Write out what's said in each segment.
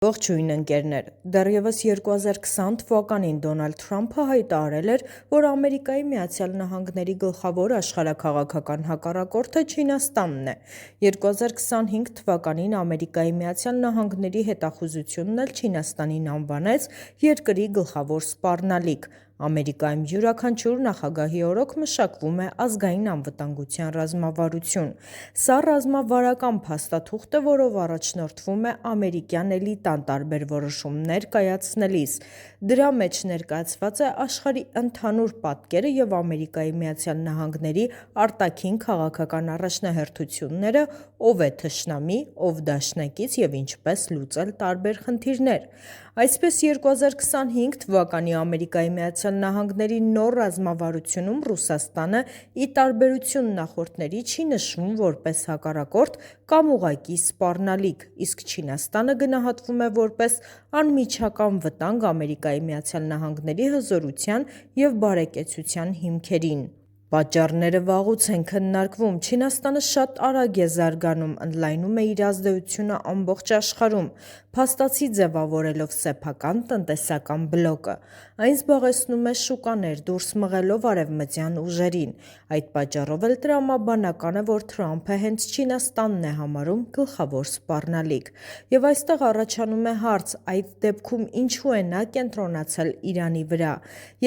Ողջույն ընկերներ, դեռևս 2020 թվականին Դոնալդ Թրամփը հայտարարել էր, որ Ամերիկայի Միացյալ Նահանգների գլխավոր աշխարհաքաղաքական հակառակորդը Չինաստանն է։ 2025 թվականին Ամերիկայի Միացյալ Նահանգների հետախուզությունն էլ Չինաստանին անվանեց երկրի գլխավոր սպառնալիք։ Ամերիկայում յուրաքանչյուր նախագահի օրոք մշակվում է ազգային անվտանգության ռազմավարություն։ Սա ռազմավարական փաստաթուղթ է, որով առաջնորդվում է ամերիկյան էլիտան տարբեր որոշումներ կայացնելիս։ Դրա մեջ ներկայացված է աշխարհի ընդհանուր պատկերը և Ամերիկայի Միացյալ Նահանգների արտաքին քաղաքական առաջնահերթությունները, ով է թշնամի, ով դաշնակից և ինչպես լուծել տարբեր խնդիրներ։ Այսպես 2025 թվականի Ամերիկայի Միացյալ Նահանգների նոր ռազմավարությունում Ռուսաստանը, ի տարբերություն նախորդների, չի նշվում որպես հակառակորդ կամ ուղղակի սպառնալիք, իսկ Չինաստանը գնահատվում է որպես անմիջական վտանգ Ամերիկայի Միացյալ Նահանգների հզորության և բարեկեցության հիմքերին։ Պատճառները վաղուց են քննարկվում։ Չինաստանը շատ արագ է զարգանում, ընդլայնում է իր ազդեցությունը ամբողջ աշխարհում, փաստացի ձևավորելով սեփական տնտեսական բլոկը։ Այն զբաղեցնում է շուկաներ, դուրս մղելով արևմտյան ուժերին։ Այդ պատճառով էլ տրամաբանական է, որ Թրամփը հենց Չինաստանն է համարում գլխավոր սպառնալիք։ Եվ այստեղ առաջանում է հարց, այդ դեպքում ինչու է նա կենտրոնացել Իրանի վրա։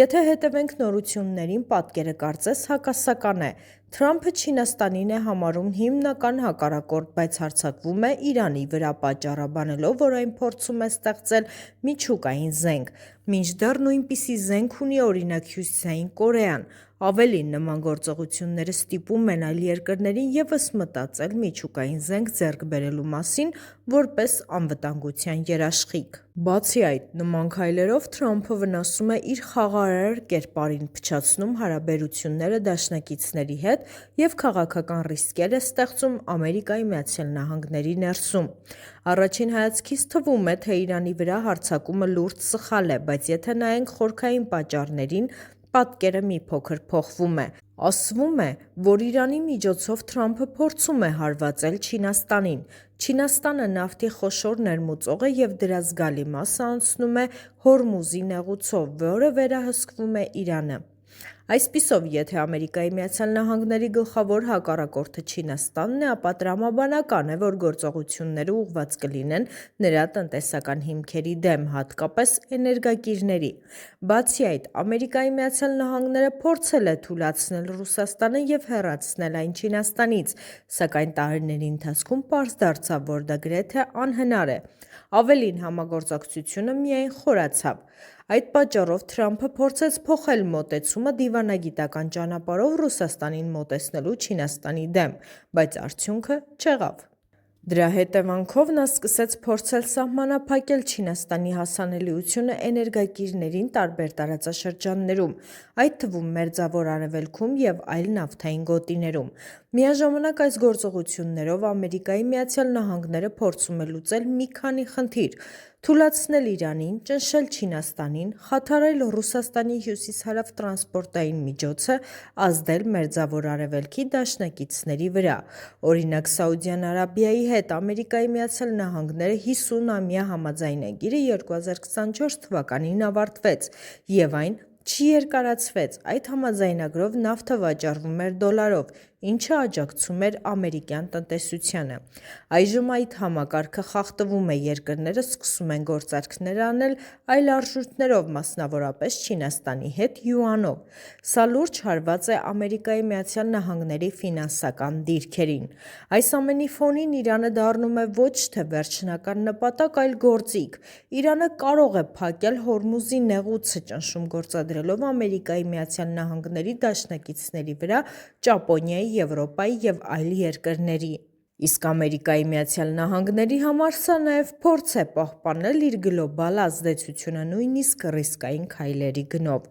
Եթե հետևենք նորություններին, պատկերը կարծես հակասական է։ Թրամփը Չինաստանին է համարում հիմնական հակառակորդ, բայց հարձակվում է Իրանի վրա, պատճառաբանելով, որ այն փորձում է ստեղծել միջուկային զենք։ Մինչդեռ նույնպիսի զենք ունի օրինակ Հյուսիսային Կորեան։ Ավելին, նման գործողությունները ստիպում են այլ երկրներին ևս մտածել միջուկային զենք ձեռք բերելու մասին որպես անվտանգության երաշխիք։ Բացի այդ, նման քայլերով Թրամփը վնասում է իր խաղաղարար կերպարին, փչացնում հարաբերությունները դաշնակիցների հետ և քաղաքական ռիսկեր է ստեղծում Ամերիկայի Միացյալ Նահանգների ներսում։ Առաջին հայացքից թվում է, թե Իրանի վրա հարձակումը լուրջ սխալ է, բայց եթե նայենք խորքային պատճառներին, պատկերը մի փոքր փոխվում է։ Ասվում է, որ Իրանի միջոցով Թրամփը փորձում է հարվածել Չինաստանին։ Չինաստանը նավթի խոշոր ներմուծող է և դրա զգալի մասը անցնում է Հորմուզի նեղուցով, որը վերահսկվում է Իրանը։ Այսպիսով, եթե Ամերիկայի Միացյալ Նահանգների գլխավոր հակառակորդը Չինաստանն է, ապա տրամաբանական է, որ գործողությունները ուղղված կլինեն նրա տնտեսական հիմքերի դեմ, հատկապես էներգակիրների։ Բացի այդ, Ամերիկայի Միացյալ Նահանգները փորձել է թուլացնել Ռուսաստանը և հեռացնել այն Չինաստանից, սակայն տարիների ընթացքում պարզ դարձավ, որ դա գրեթե անհնար է։ Ավելին, համագործակցությունը միայն խորացավ։ Այդ պատճառով Թրամփը փորձեց փոխել մոտեցումը դիվանագիտական ճանապարհով Ռուսաստանին մոտեցնելու Չինաստանի դեմ, բայց արդյունքը չեղավ։ Դրա հետևանքով նա սկսեց փորձել սահմանափակել Չինաստանի հասանելիությունը էներգակիրներին տարբեր տարածաշրջաններում, այդ թվում Մերձավոր Արևելքում և այլ նավթային գոտիներում։ Միաժամանակ այս գործողություններով Ամերիկայի Միացյալ Նահանգները փորձում է լուծել մի քանի խնդիր՝ թուլացնել Իրանին, ճնշել Չինաստանին, խաթարել Ռուսաստանի հյուսիս-հարավ տրանսպորտային միջոցը, ազդել Մերձավոր Արևելքի դաշնակիցների վրա։ Օրինակ, Սաուդյան Արաբիայի հետ Ամերիկայի Միացյալ Նահանգների 50-ամյա համաձայնագիրը 2024 թվականին ավարտվեց, և այն չերկարացվեց։ Այդ համաձայնագրով նավթը վաճառվում էր դոլարով, ինչը աջակցում էր ամերիկյան տնտեսությանը։ Այժմ այդ համակարգը խախտվում է, երկրները սկսում են գործարքներ անել այլ արժույթներով, մասնավորապես Չինաստանի հետ յուանով։ Սա լուրջ հարված է Ամերիկայի Միացյալ Նահանգների ֆինանսական դիրքերին։ Այս ամենի ֆոնին Իրանը դառնում է ոչ թե վերջնական նպատակ, այլ գործիք։ Իրանը կարող է փակել Հորմուզի նեղուցը, ճնշում գործադրելով Ամերիկայի Միացյալ Նահանգների դաշնակիցների վրա, Ճապոնիայի, Եվրոպայի և այլ երկրների։ Իսկ Ամերիկայի Միացյալ Նահանգների համար սա նաև փորձ է պահպանել իր գլոբալ ազդեցությունը նույնիսկ ռիսկային քայլերի գնով։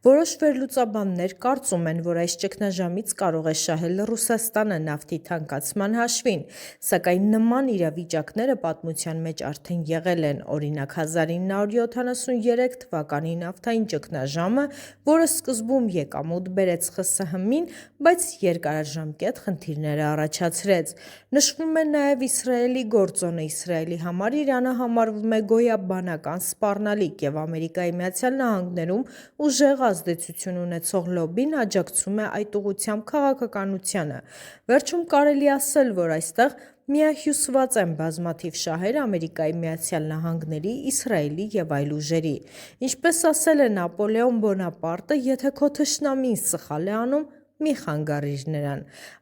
Որոշ վերլուծաբաններ կարծում են, որ այս ճգնաժամից կարող է շահել Ռուսաստանը նավթի թանկացման հաշվին, սակայն նման իրավիճակները պատմության մեջ արդեն եղել են, օրինակ 1973 թվականի նավթային ճգնաժամը, որը սկզբում եկամուտ բերեց ԽՍՀՄ-ին, բայց երկարաժամկետ խնդիրներ առաջացրեց։ Նշվում է նաև Իսրայելի գործոնը։ Իսրայելի համար Իրանը համարվում է գոյաբանական սպառնալիք և Ամերիկայի Միացյալ Նահանգներում ուժեղ ազդեցություն ունեցող լոբբին աջակցում է այդ ուղղությամբ քաղաքականությանը։ Վերջում կարելի է ասել, որ այստեղ միահյուսված են բազմաթիվ շահեր Ամերիկայի Միացյալ Նահանգների, Իսրայելի և այլ ուժերի։ Ինչպես ասել է Նապոլեոն Բոնապարտը, եթե քո թշնամին սխալ է անում, մի խանգարիր նրան։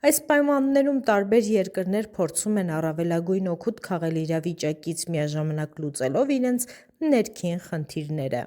Այս պայմաններում տարբեր երկրներ փորձում են առավելագույն օգուտ քաղել իրավիճակից, միաժամանակ լուծելով իրենց ներքին խնդիրները։